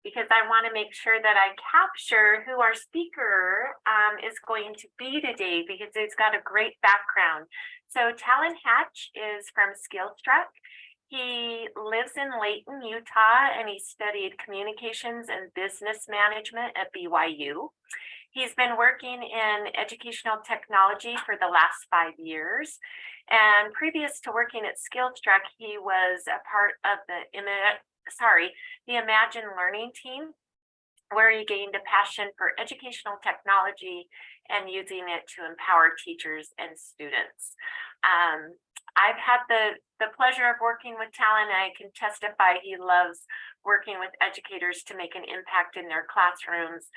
because I want to make sure that I capture who our speaker is going to be today, because it's got a great background. So Talon Hatch is from Skillstruck. He lives in Layton, Utah, and he studied communications and business management at BYU. He's been working in educational technology for the last 5 years. And previous to working at Skillstruck, he was a part of the Imagine Learning team, where he gained a passion for educational technology and using it to empower teachers and students. I've had the pleasure of working with Talon, and I can testify he loves working with educators to make an impact in their classrooms.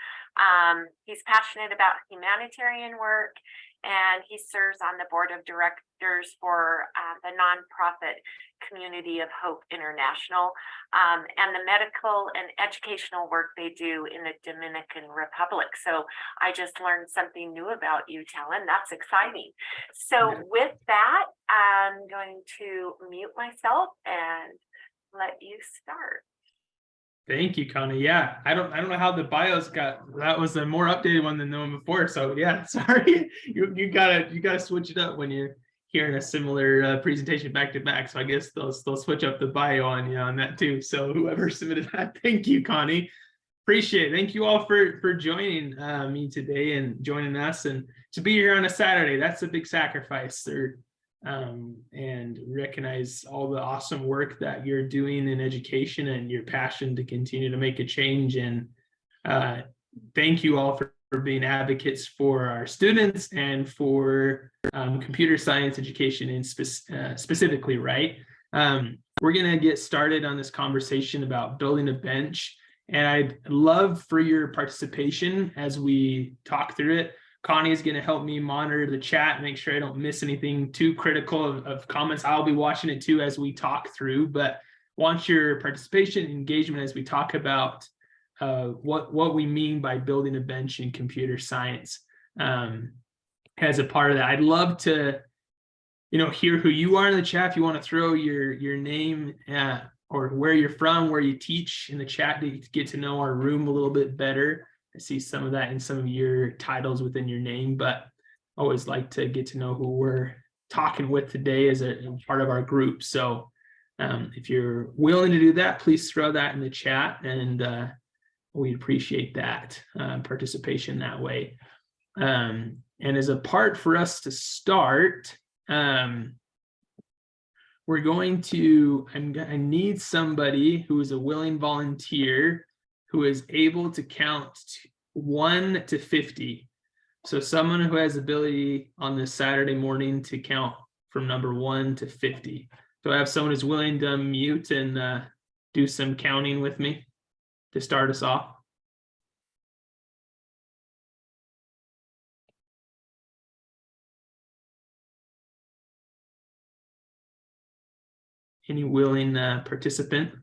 He's passionate about humanitarian work, and he serves on the board of directors for the nonprofit Community of Hope International, and the medical and educational work they do in the Dominican Republic. So I just learned something new about you, Talon. That's exciting. So with that, I'm going to mute myself and let you start. Thank you, Connie. Yeah, I don't know how the bios got. That was a more updated one than the one before. So yeah, sorry, you gotta switch it up when you're hearing a similar presentation back to back. So I guess they'll switch up the bio on you on that too. So whoever submitted that, thank you, Connie. Appreciate it. Thank you all for joining me today and joining us, and to be here on a Saturday. That's a big sacrifice. And recognize all the awesome work that you're doing in education and your passion to continue to make a change. And thank you all for being advocates for our students and for computer science education in specifically, right? We're going to get started on this conversation about building a bench, and I'd love for your participation as we talk through it. Connie is going to help me monitor the chat, make sure I don't miss anything too critical of comments. I'll be watching it too as we talk through, but want your participation and engagement as we talk about what we mean by building a bench in computer science as a part of that. I'd love to, hear who you are in the chat. If you want to throw your name or where you're from, where you teach in the chat to get to know our room a little bit better. I see some of that in some of your titles within your name, but I always like to get to know who we're talking with today as a part of our group. So if you're willing to do that, please throw that in the chat, and we'd appreciate that participation that way. And as a part for us to start, we're going to, I need somebody who is a willing volunteer who is able to count 1 to 50. So someone who has the ability on this Saturday morning to count from number 1 to 50. So I have someone who's willing to mute and do some counting with me to start us off. Any willing participant?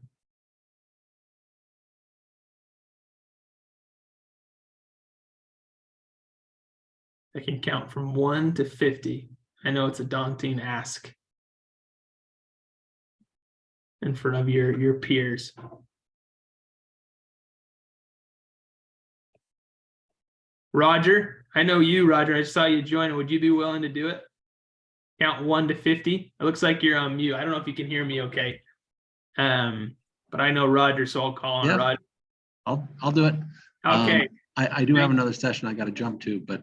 I can count from 1 to 50. I know it's a daunting ask in front of your peers. Roger, I know you, Roger. I saw you join. Would you be willing to do it? Count 1 to 50. It looks like you're on mute. I don't know if you can hear me okay. But I know Roger, so I'll call on Roger. I'll do it. Okay. I do have another session I got to jump to, but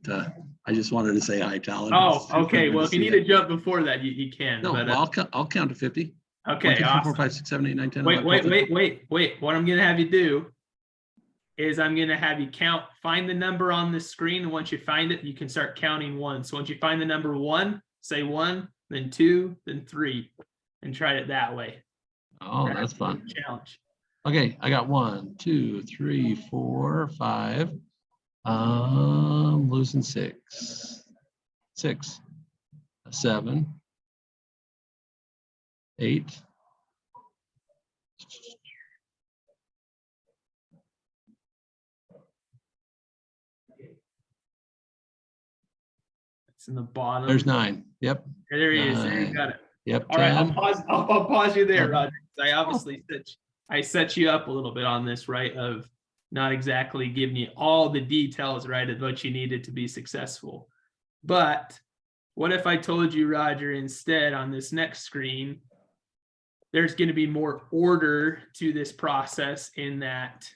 I just wanted to say hi, Talon. Oh, okay. Well, if you need to jump before that, you can. No, but, I'll count to 50. Okay. 1, 2, 3, awesome. 4, 5, 6, 7, 8, 9, 10. Wait. What I'm going to have you do is I'm going to have you find the number on the screen. And once you find it, you can start counting 1. So once you find the number 1, say 1, then 2, then 3, and try it that way. Oh, that's fun. Challenge. Okay, I got 1, 2, 3, 4, 5. Losing 6, 7, 8. It's in the bottom. There's 9. Yep. There he is. There you got it. Yep. All right. I'll pause you there, Roger. I obviously I set you up a little bit on this, right? Of not exactly giving you all the details, right, of what you needed to be successful. But what if I told you, Roger, instead on this next screen, there's going to be more order to this process in that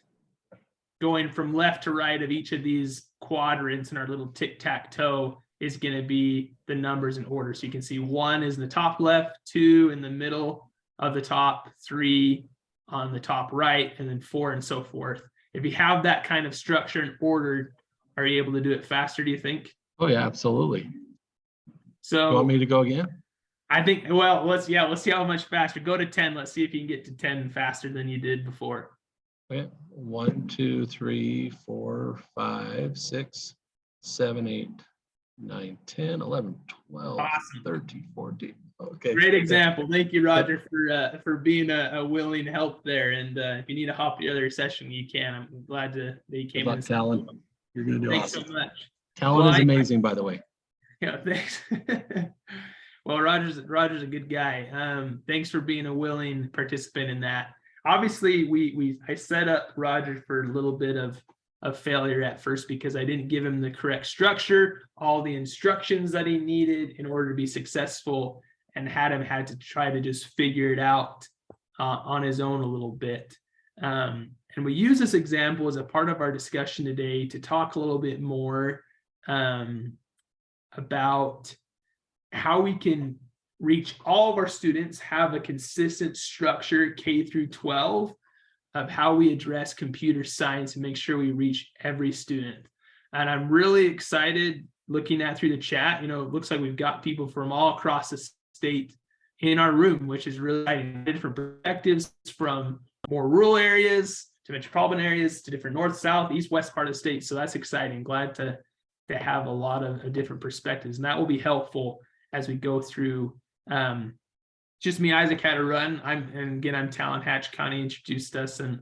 going from left to right of each of these quadrants in our little tic-tac-toe is going to be the numbers in order. So you can see 1 is in the top left, 2 in the middle of the top, 3 on the top right, and then 4 and so forth. If you have that kind of structure and order, are you able to do it faster, do you think? Oh, yeah, absolutely. So You want me to go again? I think, well, let's see how much faster. Go to 10. Let's see if you can get to 10 faster than you did before. Okay. 1, 2, 3, 4, 5, 6, 7, 8, 9, 10, 11, 12, Awesome. 13, 14. Okay. Great example. Thank you, Roger, for being a willing help there. And if you need to hop the other session, you can. I'm glad that you came in. Talon. You're going to do Thanks awesome. so much. Talon is amazing, by the way. Yeah, thanks. Well, Roger's a good guy. Thanks for being a willing participant in that. Obviously, I set up Roger for a little bit of failure at first because I didn't give him the correct structure, all the instructions that he needed in order to be successful, and had to try to just figure it out on his own a little bit. And we use this example as a part of our discussion today to talk a little bit more about how we can reach all of our students, have a consistent structure K through 12 of how we address computer science and make sure we reach every student. And I'm really excited looking at through the chat. You know, it looks like we've got people from all across the state in our room, which is really exciting. Different perspectives from more rural areas to metropolitan areas to different north, south, east, west part of the state. So that's exciting. Glad to have a lot of different perspectives, and that will be helpful as we go through. Just me, Isaac, had a run. I'm Talon. Hatch County introduced us, and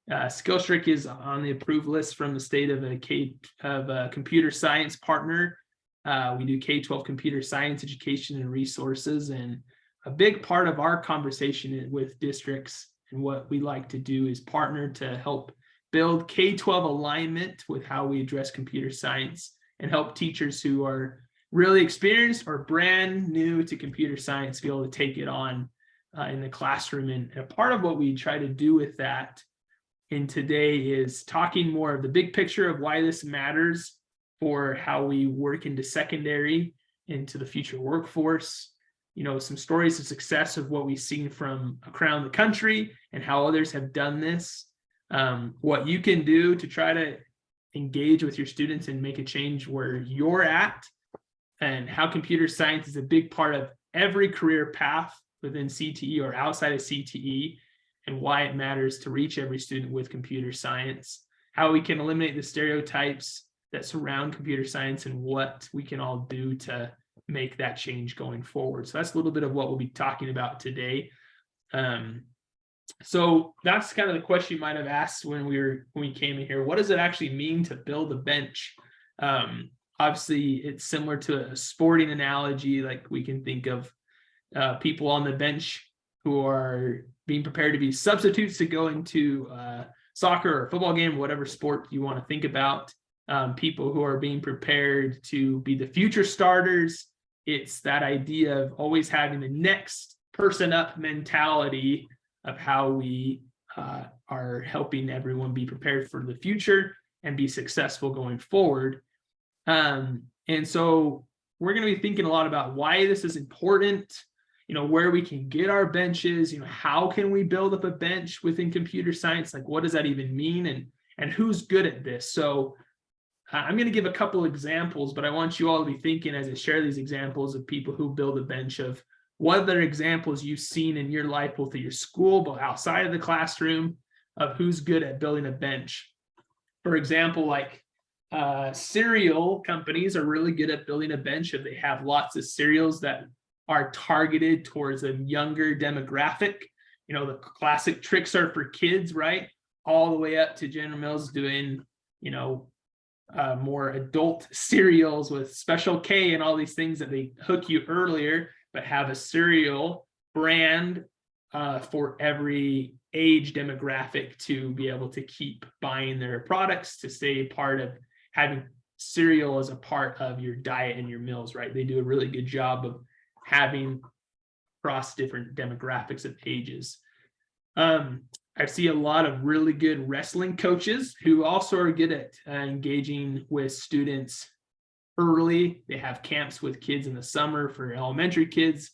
Skillstreak is on the approved list from the state of a computer science partner. We do K-12 computer science education and resources, and a big part of our conversation with districts and what we like to do is partner to help build K-12 alignment with how we address computer science and help teachers who are really experienced or brand new to computer science be able to take it on in the classroom. And a part of what we try to do with that in today is talking more of the big picture of why this matters for how we work into secondary, into the future workforce, you know, some stories of success of what we've seen from around the country and how others have done this, what you can do to try to engage with your students and make a change where you're at, and how computer science is a big part of every career path within CTE or outside of CTE, and why it matters to reach every student with computer science, how we can eliminate the stereotypes that surround computer science, and what we can all do to make that change going forward. So that's a little bit of what we'll be talking about today. So that's kind of the question you might have asked when we came in here. What does it actually mean to build a bench? Obviously, it's similar to a sporting analogy. Like we can think of people on the bench who are being prepared to be substitutes to go into soccer or football game, whatever sport you want to think about. People who are being prepared to be the future starters. It's that idea of always having the next person up mentality of how we are helping everyone be prepared for the future and be successful going forward. And so we're going to be thinking a lot about why this is important, you know, where we can get our benches, you know, how can we build up a bench within computer science? Like, what does that even mean? And who's good at this? So I'm going to give a couple examples, but I want you all to be thinking as I share these examples of people who build a bench of what other examples you've seen in your life, both at your school, but outside of the classroom, of who's good at building a bench. For example, like cereal companies are really good at building a bench if they have lots of cereals that are targeted towards a younger demographic. You know, the classic tricks are for kids, right? All the way up to General Mills doing, you know, more adult cereals with Special K and all these things that they hook you earlier, but have a cereal brand for every age demographic to be able to keep buying their products, to stay part of having cereal as a part of your diet and your meals, right? They do a really good job of having across different demographics of ages. I see a lot of really good wrestling coaches who also are good at engaging with students early. They have camps with kids in the summer for elementary kids,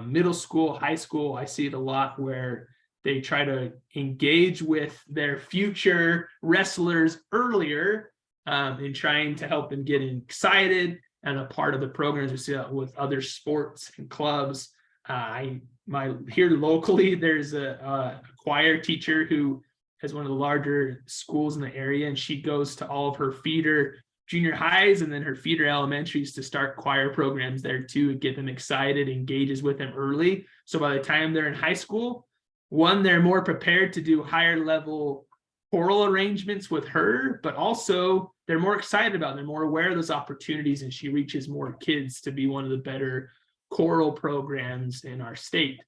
middle school, high school. I see it a lot where they try to engage with their future wrestlers earlier in trying to help them get excited and a part of the programs. We see that with other sports and clubs. Here locally, there's a choir teacher who has one of the larger schools in the area, and she goes to all of her feeder junior highs and then her feeder elementaries to start choir programs there too, and get them excited, engages with them early. So by the time they're in high school, one, they're more prepared to do higher level choral arrangements with her, but also they're more excited about it. They're more aware of those opportunities, and she reaches more kids to be one of the better choral programs in our state.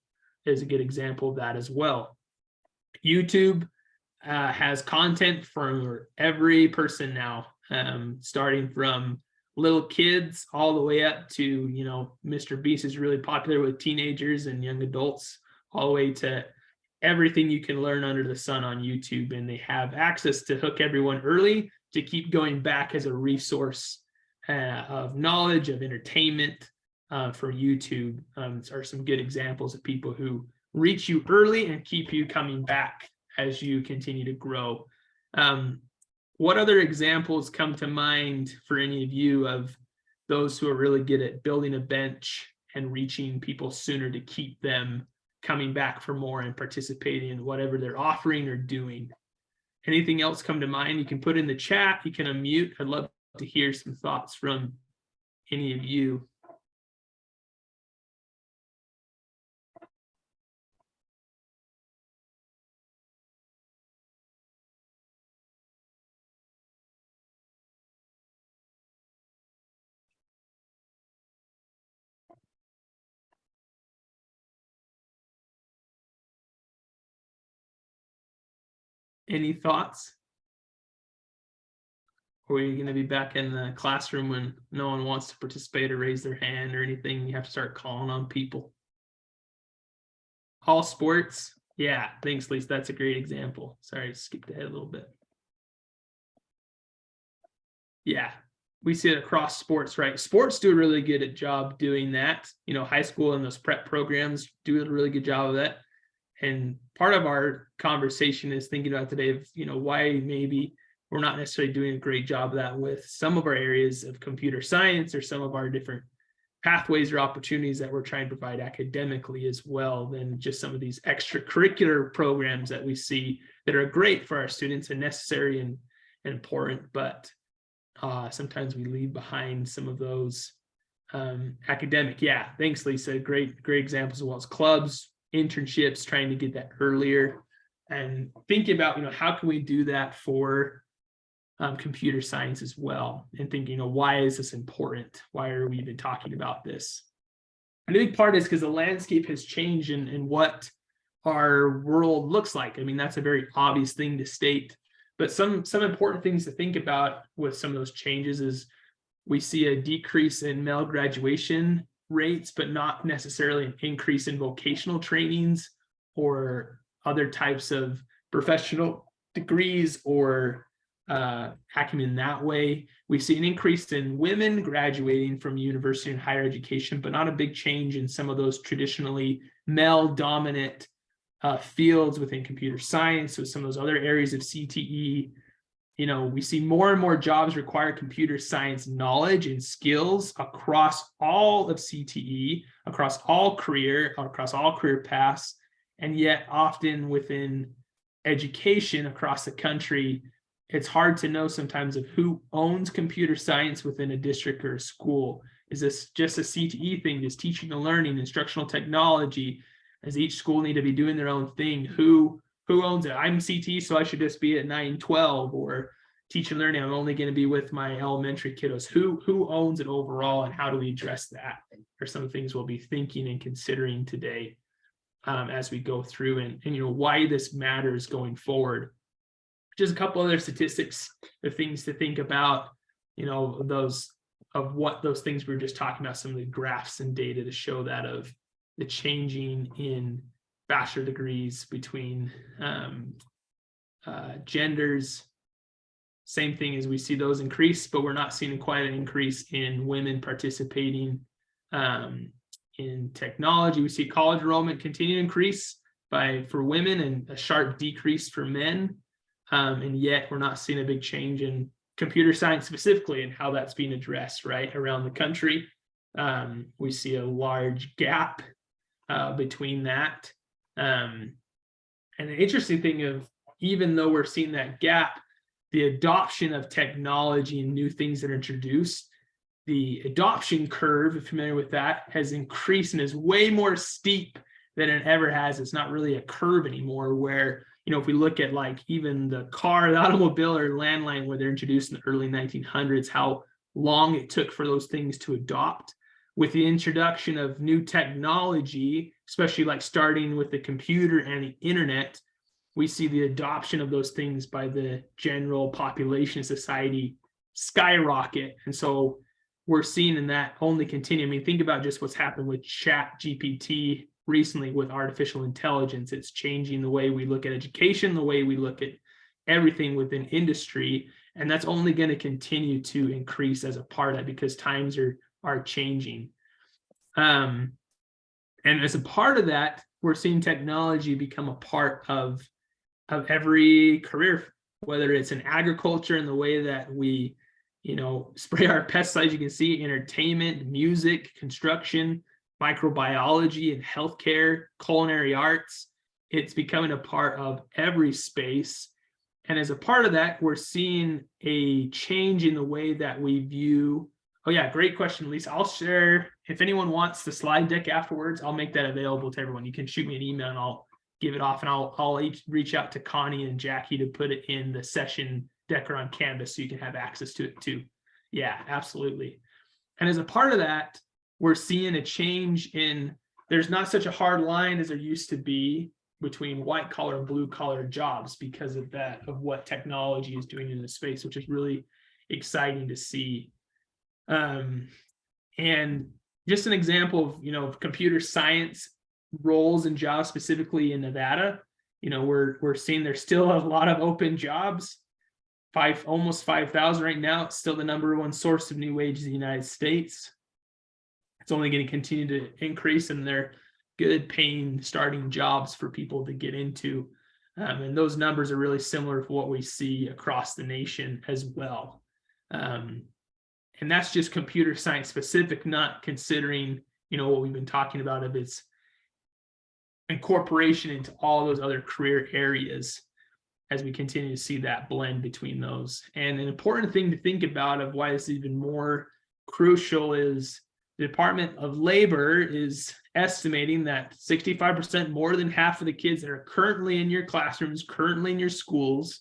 Is a good example of that as well. YouTube has content for every person now, starting from little kids all the way up to, you know, Mr. Beast is really popular with teenagers and young adults, all the way to everything you can learn under the sun on YouTube. And they have access to hook everyone early to keep going back as a resource of knowledge, of entertainment for YouTube. Are some good examples of people who reach you early and keep you coming back as you continue to grow. What other examples come to mind for any of you of those who are really good at building a bench and reaching people sooner to keep them coming back for more and participating in whatever they're offering or doing? Anything else come to mind? You can put in the chat, you can unmute. I'd love to hear some thoughts from any of you. Any thoughts? Or are you going to be back in the classroom when no one wants to participate or raise their hand or anything? You have to start calling on people. All sports. Yeah, thanks, Lisa. That's a great example. Sorry, I skipped ahead a little bit. Yeah, we see it across sports, right? Sports do a really good job doing that. You know, high school and those prep programs do a really good job of that. And part of our conversation is thinking about today of, you know, why maybe we're not necessarily doing a great job of that with some of our areas of computer science or some of our different pathways or opportunities that we're trying to provide academically as well, than just some of these extracurricular programs that we see that are great for our students and necessary and important, but sometimes we leave behind some of those academic. Yeah, thanks, Lisa. Great examples of what's clubs, internships, trying to get that earlier, and thinking about, you know, how can we do that for computer science as well, and thinking, you know, why is this important? Why are we even talking about this? And a big part is because the landscape has changed in what our world looks like. I mean, that's a very obvious thing to state, but some important things to think about with some of those changes is we see a decrease in male graduation rates, but not necessarily an increase in vocational trainings or other types of professional degrees or acumen that way. We see an increase in women graduating from university and higher education, but not a big change in some of those traditionally male-dominant fields within computer science. So some of those other areas of CTE, you know, we see more and more jobs require computer science knowledge and skills across all of CTE, across all career paths, and yet often within education across the country, it's hard to know sometimes of who owns computer science within a district or a school. Is this just a CTE thing? Does teaching and learning, instructional technology, does each school need to be doing their own thing? Who owns it? I'm CTE, so I should just be at 9-12, or teach and learning, I'm only going to be with my elementary kiddos. Who owns it overall, and how do we address that? Are some things we'll be thinking and considering today. as we go through, and why this matters going forward. Just a couple other statistics, the things to think about, those of what those things we were just talking about, some of the graphs and data to show that of the changing in bachelor degrees between genders. Same thing as we see those increase, but we're not seeing quite an increase in women participating in technology. We see college enrollment continue to increase for women and a sharp decrease for men. And yet we're not seeing a big change in computer science specifically and how that's being addressed right around the country. We see a large gap between that. And an interesting thing of, even though we're seeing that gap, the adoption of technology and new things that are introduced, the adoption curve, if you're familiar with that, has increased and is way more steep than it ever has. It's not really a curve anymore where, if we look at like even the car, the automobile or landline, where they're introduced in the early 1900s, how long it took for those things to adopt. With the introduction of new technology, especially like starting with the computer and the internet, we see the adoption of those things by the general population of society skyrocket. And so we're seeing in that only continue. I mean, think about just what's happened with Chat GPT recently with artificial intelligence. It's changing the way we look at education, the way we look at everything within industry. And that's only going to continue to increase as a part of it because times are changing. And as a part of that, we're seeing technology become a part of every career, whether it's in agriculture in the way that we, spray our pesticides. You can see entertainment, music, construction, microbiology and healthcare, culinary arts. It's becoming a part of every space. And as a part of that, we're seeing a change in the way that we view. Oh yeah, great question, Lisa. I'll share, if anyone wants the slide deck afterwards, I'll make that available to everyone. You can shoot me an email and I'll give it off, and I'll reach out to Connie and Jackie to put it in the session deck or on Canvas so you can have access to it too. Yeah, absolutely. And as a part of that, we're seeing a change in, there's not such a hard line as there used to be between white collar and blue collar jobs because of that, of what technology is doing in the space, which is really exciting to see. And just an example of, computer science roles and jobs specifically in Nevada, we're seeing there's still a lot of open jobs, almost 5,000 right now. It's still the #1 source of new wages in the United States. It's only going to continue to increase, and they're good paying starting jobs for people to get into. And those numbers are really similar to what we see across the nation as well. And that's just computer science specific, not considering, what we've been talking about of its incorporation into all those other career areas as we continue to see that blend between those. And an important thing to think about of why this is even more crucial is the Department of Labor is estimating that 65%, more than half of the kids that are currently in your classrooms, currently in your schools,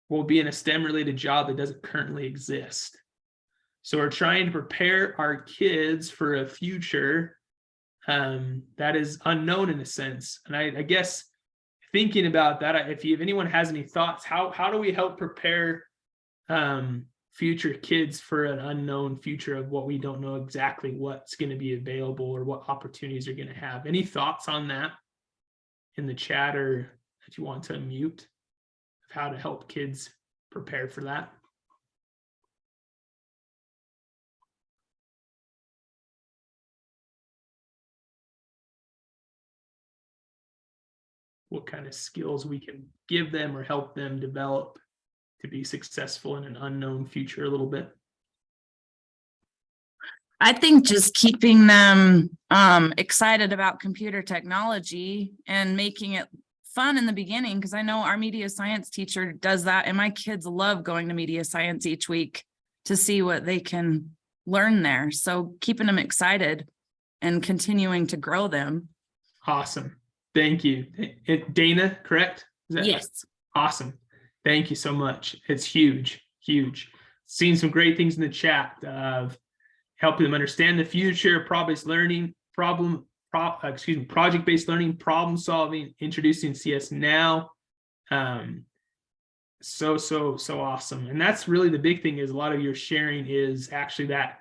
will be in a STEM-related job that doesn't currently exist. So we're trying to prepare our kids for a future that is unknown in a sense. And I guess thinking about that, if anyone has any thoughts, how do we help prepare future kids for an unknown future of what we don't know exactly what's going to be available or what opportunities are going to have? Any thoughts on that in the chat or that you want to unmute of how to help kids prepare for that? What kind of skills we can give them or help them develop to be successful in an unknown future a little bit? I think just keeping them excited about computer technology and making it fun in the beginning, because I know our media science teacher does that, and my kids love going to media science each week to see what they can learn there. So keeping them excited and continuing to grow them. Awesome. Thank you. Dana, correct? Yes. Awesome. Thank you so much. It's huge, huge. Seen some great things in the chat of helping them understand the future, problem project-based learning, problem solving, introducing CS now. So awesome. And that's really the big thing, is a lot of your sharing is actually that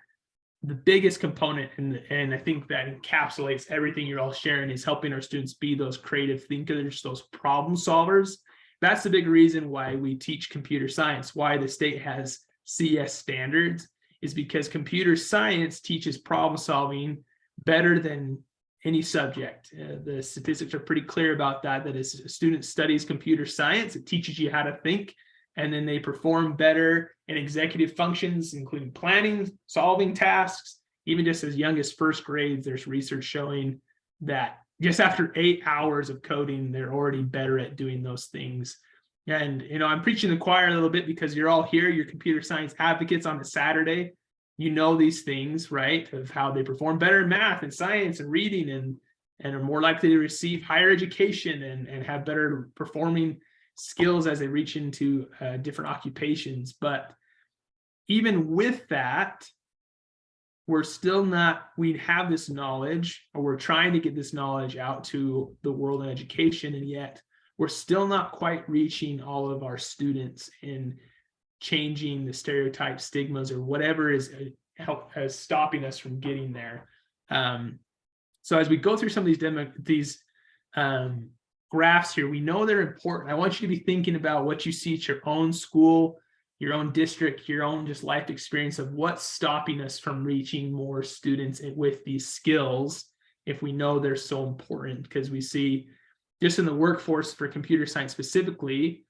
the biggest component, and I think that encapsulates everything you're all sharing, is helping our students be those creative thinkers, those problem solvers. That's the big reason why we teach computer science, why the state has CS standards, is because computer science teaches problem solving better than any subject. The statistics are pretty clear about that as a student studies computer science, it teaches you how to think, and then they perform better in executive functions, including planning, solving tasks. Even just as young as first grades, there's research showing that just after 8 hours of coding, they're already better at doing those things. And, I'm preaching the choir a little bit because you're all here, you're computer science advocates on a Saturday. You know these things, right, of how they perform better in math and science and reading, and are more likely to receive higher education and have better performing skills as they reach into different occupations. But even with that, we're still not, we have this knowledge, or we're trying to get this knowledge out to the world in education, and yet we're still not quite reaching all of our students in changing the stereotypes, stigmas, or whatever is stopping us from getting there. So as we go through some of these graphs here, we know they're important. I want you to be thinking about what you see at your own school, your own district, your own just life experience of what's stopping us from reaching more students with these skills, if we know they're so important. Because we see just in the workforce for computer science specifically,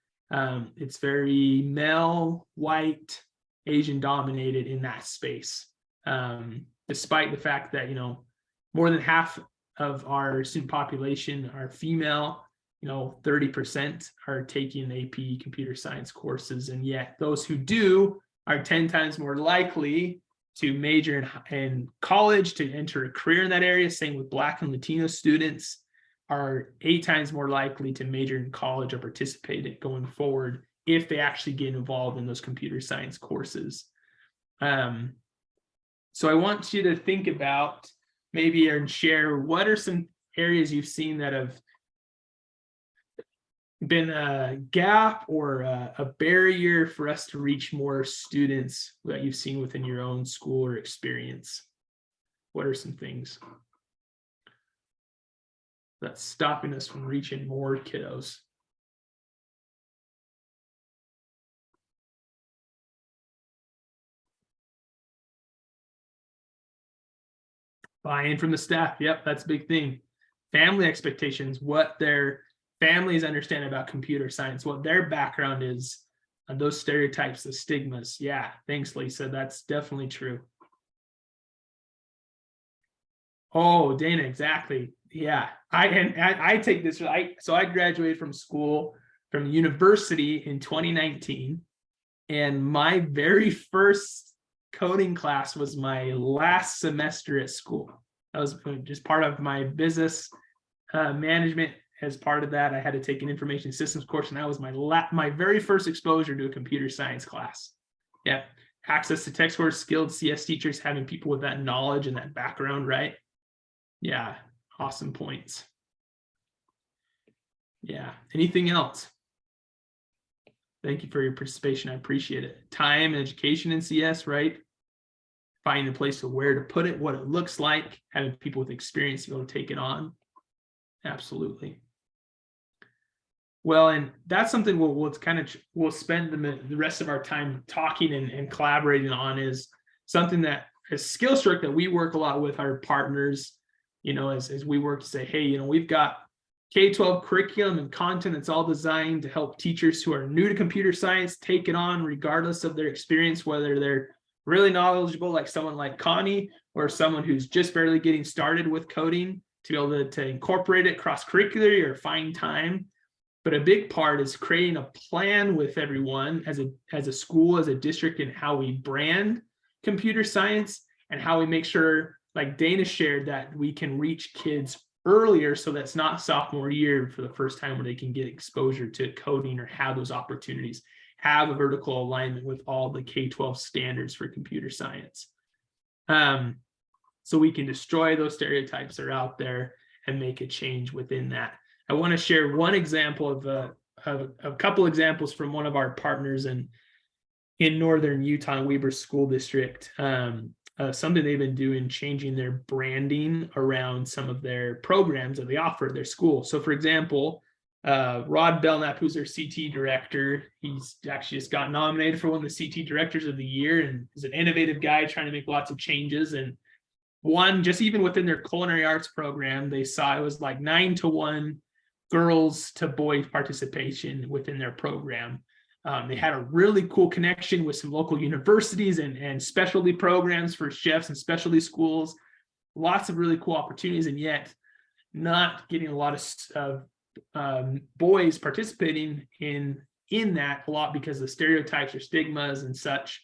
it's very male, white, Asian dominated in that space. Despite the fact that, more than half of our student population are female, 30% are taking AP computer science courses. And yet those who do are 10 times more likely to major in college, to enter a career in that area. Same with Black and Latino students, are 8 times more likely to major in college or participate in going forward if they actually get involved in those computer science courses. So I want you to think about maybe and share what are some areas you've seen that have been a gap or a barrier for us to reach more students that you've seen within your own school or experience. What are some things that's stopping us from reaching more kiddos? Buy-in from the staff. Yep, that's a big thing. Family expectations, what their families understand about computer science, what their background is, and those stereotypes, the stigmas. Yeah, thanks, Lisa. That's definitely true. Oh, Dana, exactly. Yeah, I take this. So I graduated from university in 2019, and my very first coding class was my last semester at school. That was just part of my business management. As part of that, I had to take an information systems course, and that was my very first exposure to a computer science class. Yeah, access to text words, skilled CS teachers, having people with that knowledge and that background, right? Yeah, awesome points. Yeah, anything else? Thank you for your participation. I appreciate it. Time and education in CS, right? Finding a place of where to put it, what it looks like, having people with experience to be able to take it on. Absolutely. Well, and that's something we'll spend the rest of our time talking and collaborating on, is something that as Skillstruck that we work a lot with our partners, as we work to say, hey, we've got K-12 curriculum and content that's all designed to help teachers who are new to computer science take it on regardless of their experience, whether they're really knowledgeable like someone like Connie or someone who's just barely getting started with coding, to be able to incorporate it cross-curricularly or find time. But a big part is creating a plan with everyone as a school, as a district, and how we brand computer science and how we make sure, like Dana shared, that we can reach kids earlier, so that's not sophomore year for the first time where they can get exposure to coding or have those opportunities, have a vertical alignment with all the K-12 standards for computer science. so we can destroy those stereotypes that are out there and make a change within that. I want to share one example of a couple examples from one of our partners in northern Utah, Weber School District. Something they've been doing, changing their branding around some of their programs that they offer at their school. So for example, Rod Belknap, who's their CT director, he's actually just got nominated for one of the CT directors of the year, and is an innovative guy trying to make lots of changes. And one, just even within their culinary arts program, they saw it was like 9-to-1 girls to boys participation within their program. They had a really cool connection with some local universities and specialty programs for chefs and specialty schools. Lots of really cool opportunities, and yet not getting a lot of boys participating in that a lot because of stereotypes or stigmas and such.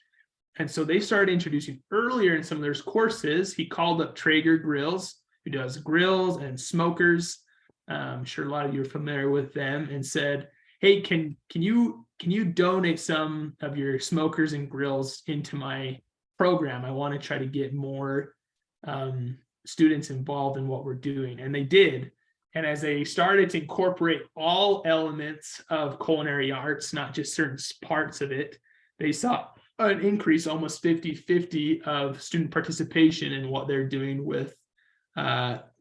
And so they started introducing earlier in some of their courses. He called up Traeger Grills, who does grills and smokers. I'm sure a lot of you are familiar with them, and said, hey, can you donate some of your smokers and grills into my program? I want to try to get more students involved in what we're doing. And they did. And as they started to incorporate all elements of culinary arts, not just certain parts of it, they saw an increase, almost 50-50 of student participation in what they're doing with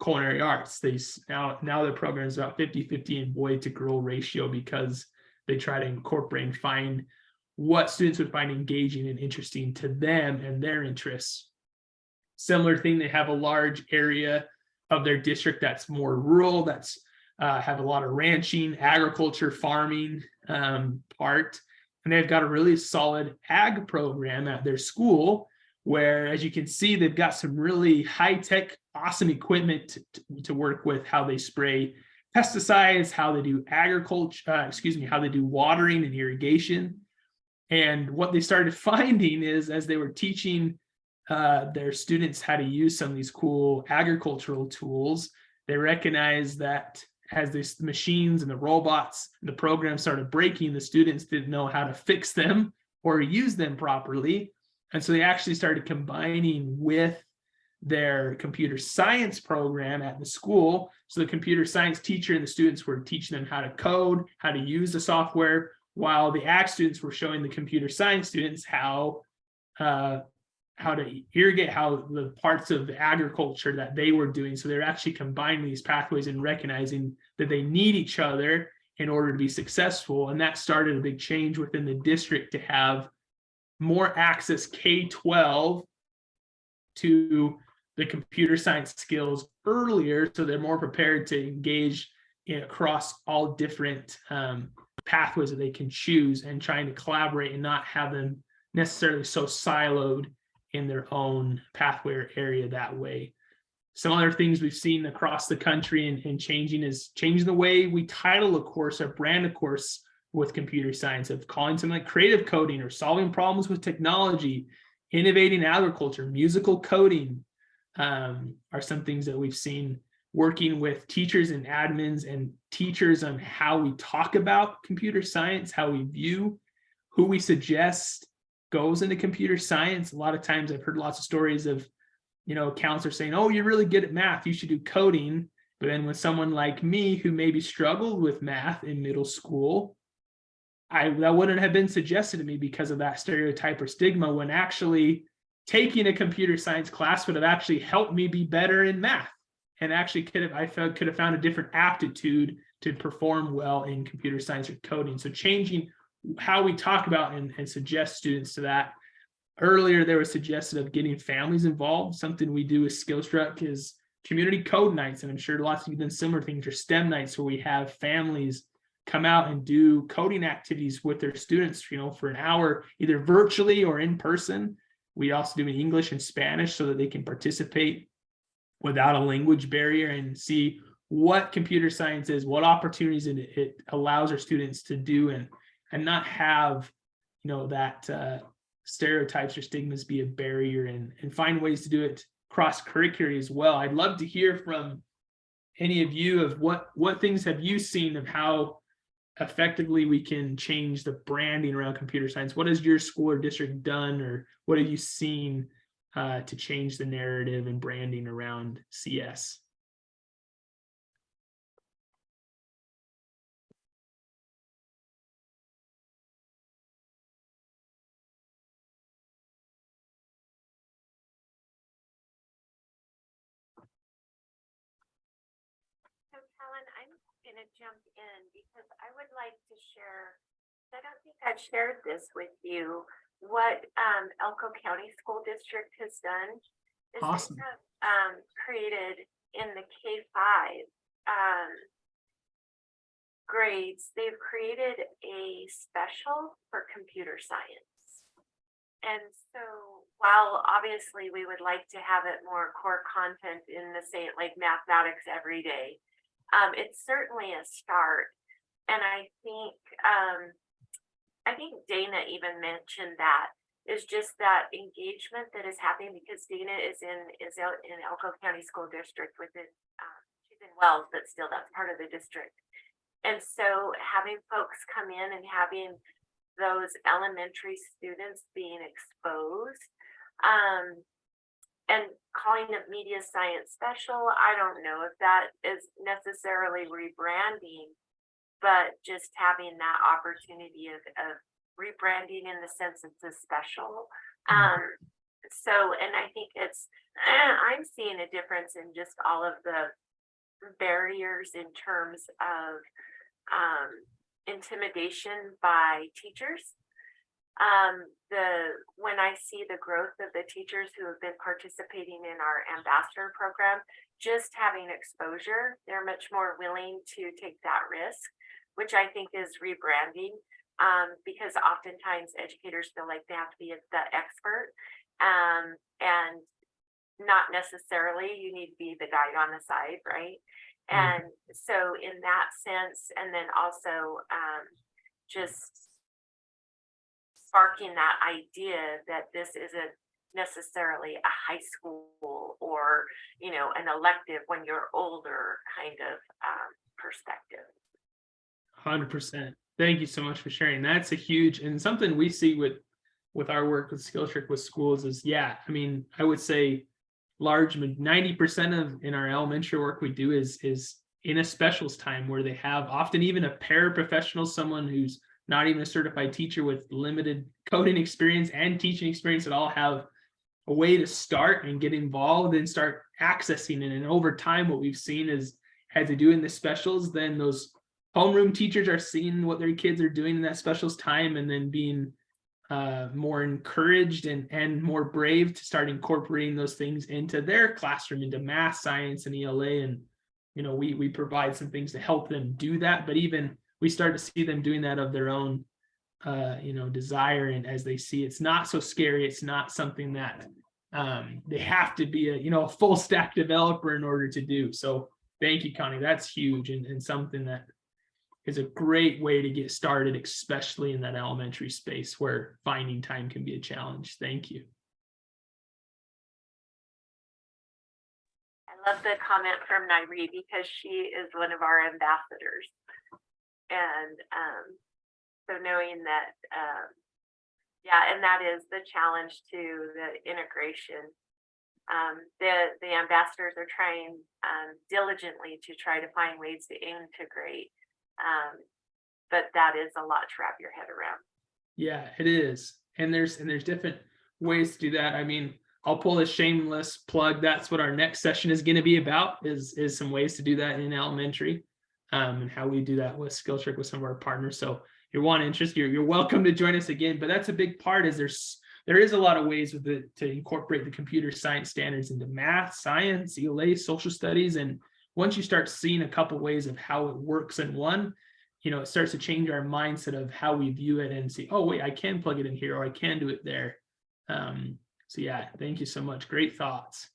culinary arts. They now their program is about 50-50 in boy to girl ratio, because they try to incorporate and find what students would find engaging and interesting to them and their interests. Similar thing, they have a large area of their district that's more rural, that's have a lot of ranching, agriculture, farming part. And they've got a really solid ag program at their school, where, as you can see, they've got some really high-tech, awesome equipment to work with, how they spray pesticides, how they do agriculture, how they do watering and irrigation. And what they started finding is, as they were teaching their students how to use some of these cool agricultural tools, they recognized that as these machines and the robots and the program started breaking, the students didn't know how to fix them or use them properly. And so they actually started combining with their computer science program at the school. So the computer science teacher and the students were teaching them how to code, how to use the software, while the ag students were showing the computer science students how to irrigate, how the parts of agriculture that they were doing. So they're actually combining these pathways and recognizing that they need each other in order to be successful. And that started a big change within the district to have more access K-12 to the computer science skills earlier, so they're more prepared to engage across all different pathways that they can choose, and trying to collaborate and not have them necessarily so siloed in their own pathway or area that way. Some other things we've seen across the country and changing the way we title a course or brand a course with computer science, of calling something like creative coding or solving problems with technology, innovating agriculture, musical coding are some things that we've seen, working with teachers and admins and teachers on how we talk about computer science, how we view, who we suggest goes into computer science. A lot of times I've heard lots of stories of, counselors saying, oh, you're really good at math, you should do coding. But then with someone like me who maybe struggled with math in middle school, that wouldn't have been suggested to me because of that stereotype or stigma, when actually taking a computer science class would have actually helped me be better in math, and actually could have found a different aptitude to perform well in computer science or coding. So changing how we talk about and suggest students to that. Earlier, there was suggested of getting families involved. Something we do with Skillstruck is community code nights, and I'm sure lots of you have done similar things, or STEM nights, where we have families come out and do coding activities with their students, for an hour, either virtually or in person. We also do in English and Spanish so that they can participate without a language barrier and see what computer science is, what opportunities it allows our students to do, and not have, that stereotypes or stigmas be a barrier, and find ways to do it cross-curricularly as well. I'd love to hear from any of you of what things have you seen of how effectively we can change the branding around computer science. What has your school or district done, or what have you seen to change the narrative and branding around CS. So Helen, I'm going to jump in because I would like to share, I don't think I've shared this with you, what Elko County School District has done is Awesome. they have created in the K-5 grades, they've created a special for computer science. And so while obviously we would like to have it more core content in the same, like mathematics every day, it's certainly a start. And I think Dana even mentioned that is just that engagement that is happening because Dana is out in Elko County School District within, she's in Wells, but still that's part of the district. And so having folks come in and having those elementary students being exposed, and calling it media science special, I don't know if that is necessarily rebranding, but just having that opportunity of rebranding in the sense it's a special. So, and I think I'm seeing a difference in just all of the barriers in terms of intimidation by teachers. When I see the growth of the teachers who have been participating in our ambassador program, just having exposure, they're much more willing to take that risk, which I think is rebranding, because oftentimes educators feel like they have to be the expert, and not necessarily. You need to be the guide on the side, right? And so in that sense, and then also just sparking that idea that this isn't necessarily a high school or, an elective when you're older kind of perspective. 100%. Thank you so much for sharing. That's a huge, and something we see with our work with Skillshare with schools is, I mean, I would say large 90% of in our elementary work we do is in a specials time where they have often even a paraprofessional, someone who's not even a certified teacher with limited coding experience and teaching experience that all have a way to start and get involved and start accessing it. And over time, what we've seen is as they do in the specials, then those homeroom teachers are seeing what their kids are doing in that specials time and then being more encouraged and more brave to start incorporating those things into their classroom, into math, science, and ELA. And, we provide some things to help them do that. But even we start to see them doing that of their own, desire. And as they see, it's not so scary. It's not something that they have to be a full stack developer in order to do. So thank you, Connie. That's huge and something that is a great way to get started, especially in that elementary space where finding time can be a challenge. Thank you. I love the comment from Nairi because she is one of our ambassadors. And so knowing that, and that is the challenge to the integration. The ambassadors are trying diligently to try to find ways to integrate. But that is a lot to wrap your head around. Yeah, it is. And there's different ways to do that. I mean, I'll pull a shameless plug. That's what our next session is going to be about is some ways to do that in elementary, and how we do that with Skillshare with some of our partners. So if you're interested, you're welcome to join us again. But that's a big part is there is a lot of ways to incorporate the computer science standards into math, science, ELA, social studies. And once you start seeing a couple ways of how it works in one, it starts to change our mindset of how we view it and see, oh, wait, I can plug it in here or I can do it there. So thank you so much. Great thoughts.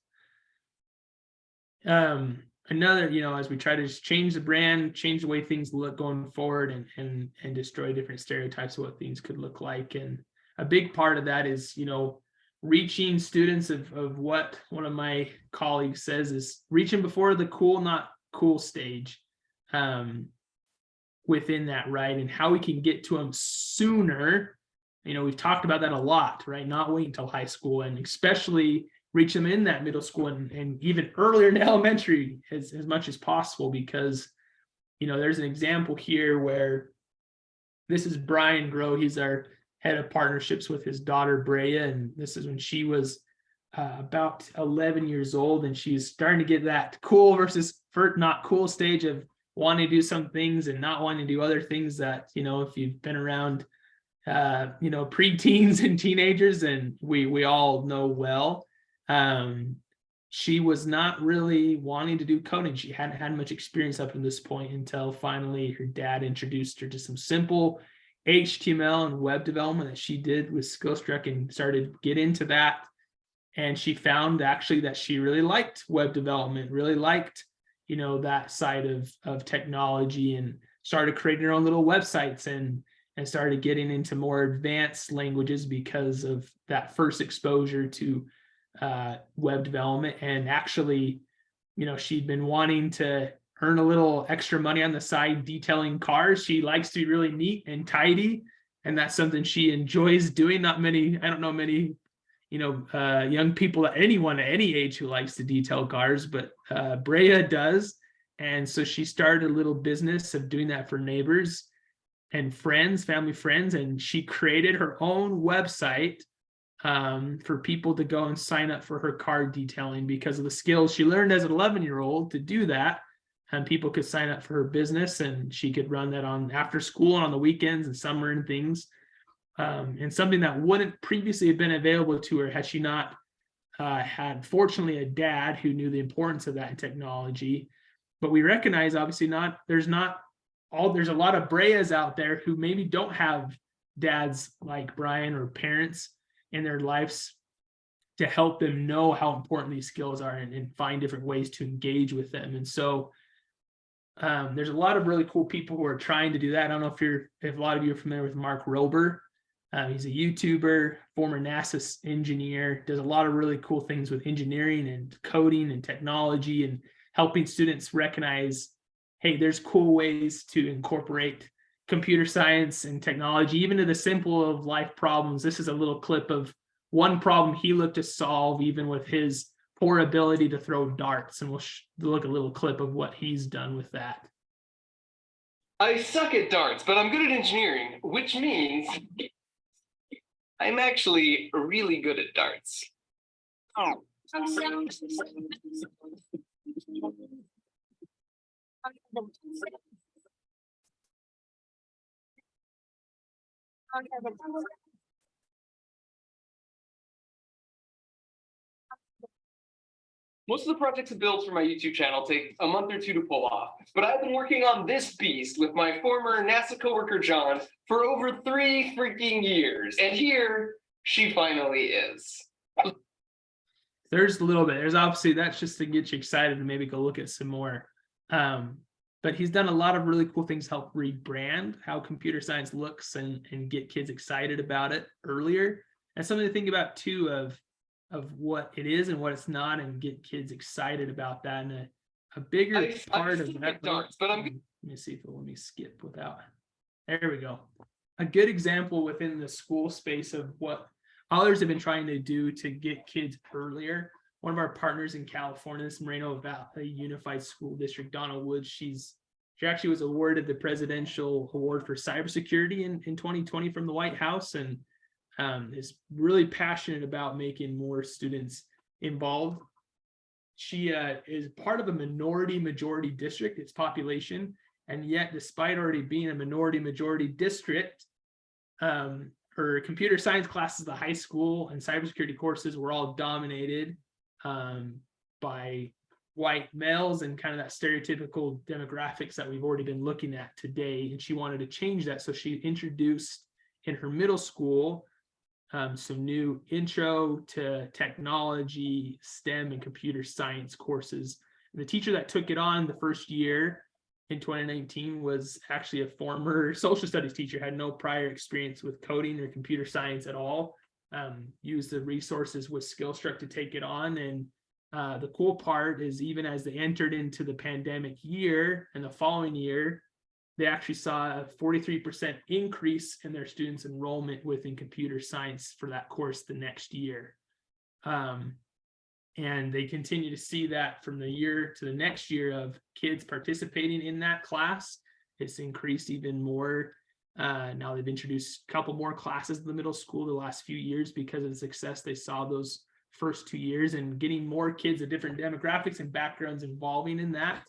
Another, as we try to just change the brand, change the way things look going forward and destroy different stereotypes of what things could look like. And a big part of that is, reaching students of what one of my colleagues says is reaching before the cool, not cool stage within that, right? And how we can get to them sooner we've talked about that a lot, right? Not wait until high school, and especially reach them in that middle school and even earlier in elementary as much as possible, because, there's an example here where this is Brian Grow. He's our head of partnerships with his daughter, Brea. And this is when she was about 11 years old, and she's starting to get that cool versus not cool stage of wanting to do some things and not wanting to do other things that, if you've been around, preteens and teenagers, and we all know well, she was not really wanting to do coding. She hadn't had much experience up to this point until finally her dad introduced her to some simple HTML and web development that she did with Skillstruck and started to get into that. And she found actually that she really liked web development, really liked, that side of technology, and started creating her own little websites and started getting into more advanced languages because of that first exposure to web development. And actually, she'd been wanting to earn a little extra money on the side detailing cars. She likes to be really neat and tidy, and that's something she enjoys doing. I don't know many young people, anyone at any age, who likes to detail cars, but Brea does. And so she started a little business of doing that for neighbors and friends, family friends, and she created her own website for people to go and sign up for her car detailing because of the skills she learned as an 11-year-old to do that. And people could sign up for her business, and she could run that on after school and on the weekends and summer and things. And something that wouldn't previously have been available to her had she not had, fortunately, a dad who knew the importance of that in technology. But we recognize, obviously, there's a lot of Breas out there who maybe don't have dads like Brian or parents in their lives to help them know how important these skills are and find different ways to engage with them. And so there's a lot of really cool people who are trying to do that. I don't know if a lot of you are familiar with Mark Rober. He's a YouTuber, former NASA engineer, does a lot of really cool things with engineering and coding and technology and helping students recognize, hey, there's cool ways to incorporate computer science and technology, even to the simple of life problems. This is a little clip of one problem he looked to solve, even with his poor ability to throw darts. And we'll look at a little clip of what he's done with that. I suck at darts, but I'm good at engineering, which means I'm actually really good at darts. Oh. Most of the projects I build for my YouTube channel take a month or two to pull off, but I've been working on this beast with my former NASA coworker John for over 3 freaking years, and here she finally is. There's a little bit. There's obviously, that's just to get you excited and maybe go look at some more. But he's done a lot of really cool things to help rebrand how computer science looks and get kids excited about it earlier. And something to think about too of what it is and what it's not, and get kids excited about that. And a bigger part of that. Darts, but let me see if it'll let me skip without. There we go. A good example within the school space of what others have been trying to do to get kids earlier. One of our partners in California, this Moreno Valley Unified School District, Donna Woods, she actually was awarded the Presidential Award for Cybersecurity in 2020 from the White House, and is really passionate about making more students involved. She is part of a minority-majority district, its population, and yet despite already being a minority-majority district, her computer science classes, the high school, and cybersecurity courses were all dominated by white males and kind of that stereotypical demographics that we've already been looking at today. And she wanted to change that. So she introduced in her middle school some new intro to technology, STEM, and computer science courses. And the teacher that took it on the first year in 2019 was actually a former social studies teacher, had no prior experience with coding or computer science at all, used the resources with Skillstruck to take it on. And the cool part is, even as they entered into the pandemic year and the following year, they actually saw a 43% increase in their students' enrollment within computer science for that course the next year. And they continue to see that from the year to the next year of kids participating in that class. It's increased even more. Now they've introduced a couple more classes in the middle school the last few years because of the success they saw those first 2 years, and getting more kids of different demographics and backgrounds involving in that.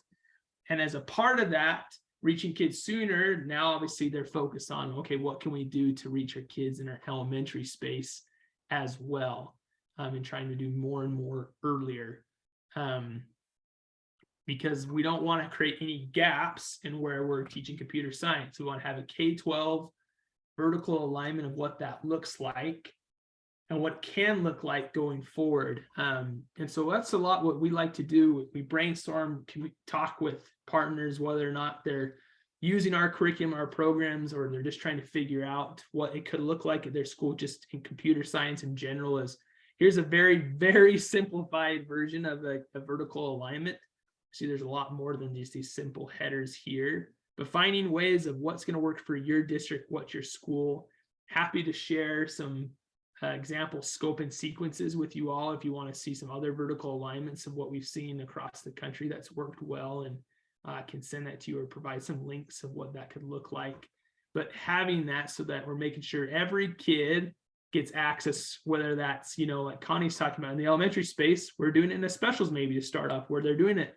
And as a part of that, reaching kids sooner, now obviously they're focused on, okay, what can we do to reach our kids in our elementary space as well, and trying to do more and more earlier, because we don't want to create any gaps in where we're teaching computer science. We want to have a K-12 vertical alignment of what that looks like and what can look like going forward. And so that's a lot what we like to do. We brainstorm, can we talk with partners, whether or not they're using our curriculum, our programs, or they're just trying to figure out what it could look like at their school, just in computer science in general. Is here's a very, very simplified version of a vertical alignment. See, there's a lot more than just these simple headers here, but finding ways of what's going to work for your district, what's your school. Happy to share some example scope and sequences with you all if you want to see some other vertical alignments of what we've seen across the country that's worked well, and can send that to you or provide some links of what that could look like. But having that so that we're making sure every kid gets access, whether that's, you know, like Connie's talking about in the elementary space, we're doing it in the specials maybe to start off, where they're doing it,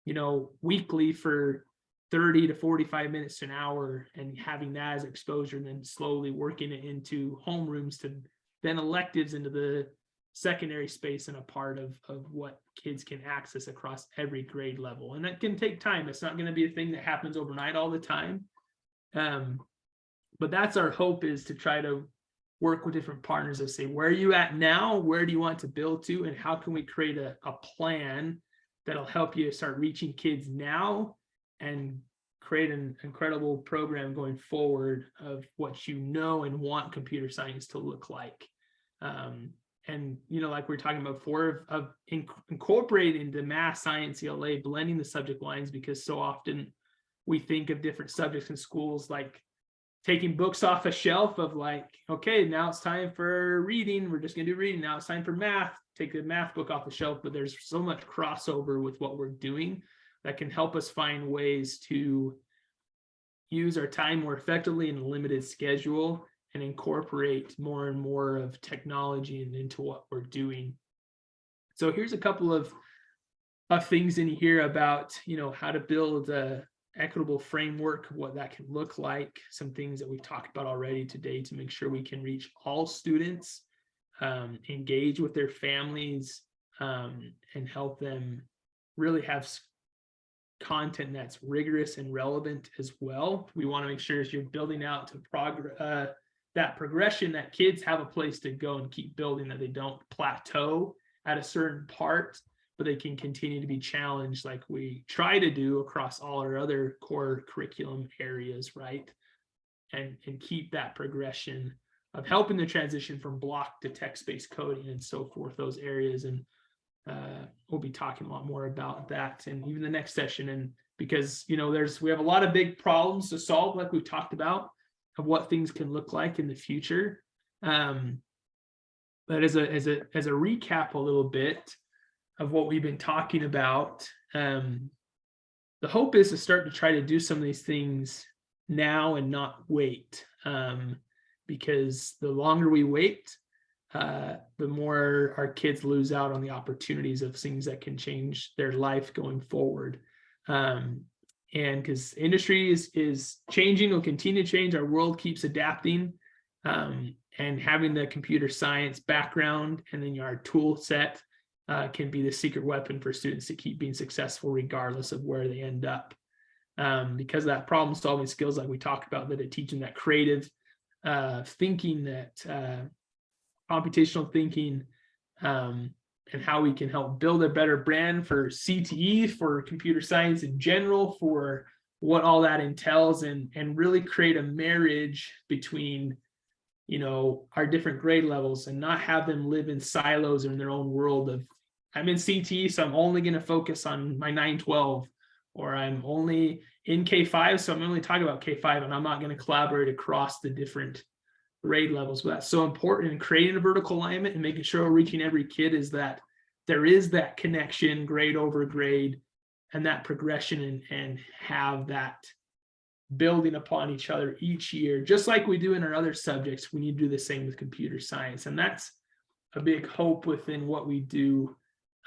you know, weekly for 30 to 45 minutes to an hour, and having that as exposure, and then slowly working it into homerooms to then electives into the secondary space, and a part of what kids can access across every grade level. And that can take time. It's not going to be a thing that happens overnight all the time. But that's our hope, is to try to work with different partners and say, where are you at now? Where do you want to build to? And how can we create a plan that'll help you start reaching kids now and create an incredible program going forward of what you know and want computer science to look like. And, you know, like we were talking about before, of incorporating the math, science, ELA, blending the subject lines, because so often we think of different subjects in schools like taking books off a shelf of like, okay, now it's time for reading. We're just going to do reading. Now it's time for math. Take the math book off the shelf. But there's so much crossover with what we're doing that can help us find ways to use our time more effectively in a limited schedule, and incorporate more and more of technology and into what we're doing. So here's a couple of things in here about, you know, how to build a equitable framework, what that can look like, some things that we've talked about already today to make sure we can reach all students, engage with their families, and help them really have content that's rigorous and relevant as well. We want to make sure as you're building out to that progression, that kids have a place to go and keep building, that they don't plateau at a certain part, but they can continue to be challenged like we try to do across all our other core curriculum areas, right? And keep that progression of helping the transition from block to text-based coding and so forth, those areas. And we'll be talking a lot more about that and even the next session. And because, you know, we have a lot of big problems to solve, like we've talked about, of what things can look like in the future. But as a recap a little bit of what we've been talking about, the hope is to start to try to do some of these things now and not wait, because the longer we wait, the more our kids lose out on the opportunities of things that can change their life going forward. And because industry is changing, will continue to change, our world keeps adapting, and having the computer science background and then our tool set can be the secret weapon for students to keep being successful regardless of where they end up. Because of that problem solving skills like we talked about, that it teaches them that creative thinking, that computational thinking, and how we can help build a better brand for CTE, for computer science in general, for what all that entails, and really create a marriage between, you know, our different grade levels, and not have them live in silos or in their own world of, I'm in CTE, so I'm only going to focus on my 912, or I'm only in K-5. So I'm only talking about K-5, and I'm not going to collaborate across the different grade levels. But that's so important in creating a vertical alignment and making sure we're reaching every kid, is that there is that connection, grade over grade, and that progression, and have that building upon each other each year, just like we do in our other subjects. We need to do the same with computer science. And that's a big hope within what we do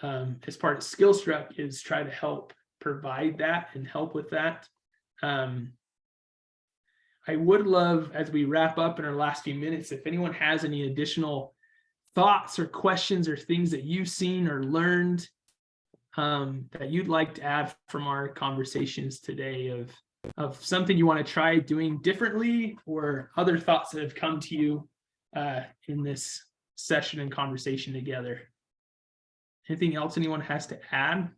as part of SkillStruck, is try to help provide that and help with that. I would love, as we wrap up in our last few minutes, if anyone has any additional thoughts or questions or things that you've seen or learned that you'd like to add from our conversations today, of something you want to try doing differently, or other thoughts that have come to you in this session and conversation together. Anything else anyone has to add?